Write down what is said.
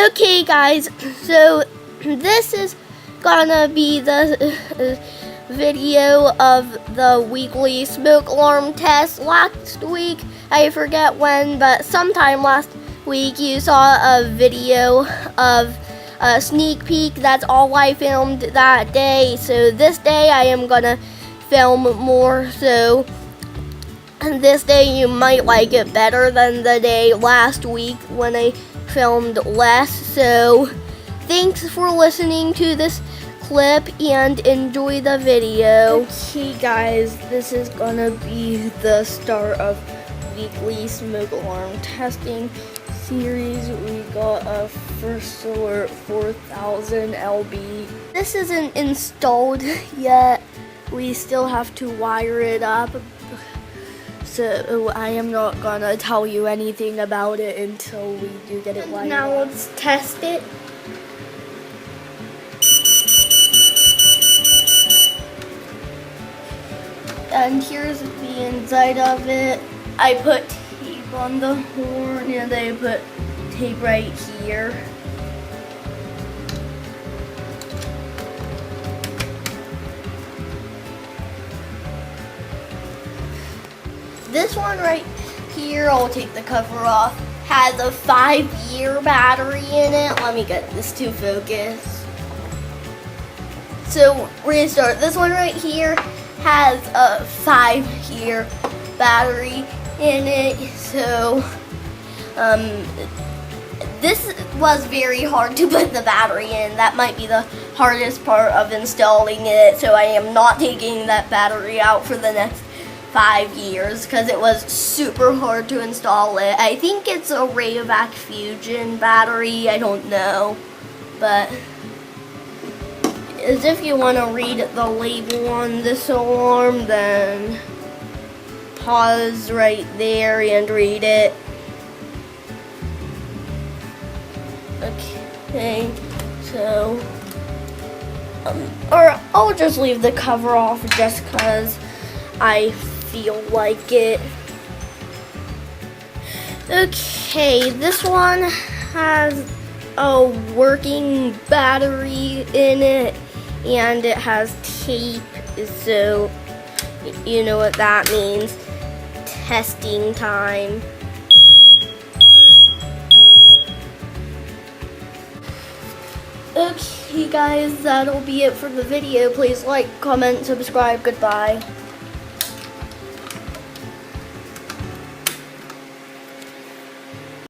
Okay guys, so this is gonna be the video of the weekly smoke alarm test. Last week, I forget when, but sometime last week you saw a video of a sneak peek. That's all I filmed that day. So this day I am gonna film more. So this day you might like it better than the day last week when I filmed less. So thanks for listening to this clip and enjoy the video. Okay guys, this is gonna be the start of weekly smoke alarm testing series. We got a first alert 4000 LB. This isn't installed yet. We still have to wire it up. So I am not gonna tell you anything about it until we do get it wired. Now let's test it. And here's the inside of it. I put tape on the horn and I put tape right here. This one right here, I'll take the cover off, has a 5-year battery in it. Let me get this to focus. So restart. This one right here has a 5-year battery in it. So this was very hard to put the battery in. That might be the hardest part of installing it. So I am not taking that battery out for the next 5 years because it was super hard to install it. I think it's a Rayovac Fusion battery, I don't know, but as if you want to read the label on this alarm, then pause right there and read it. Okay, so or I'll just leave the cover off just because I feel like it. Okay, this one has a working battery in it and it has tape, so you know what that means. Testing time. Okay guys, that'll be it for the video. Please like, comment, subscribe. Goodbye.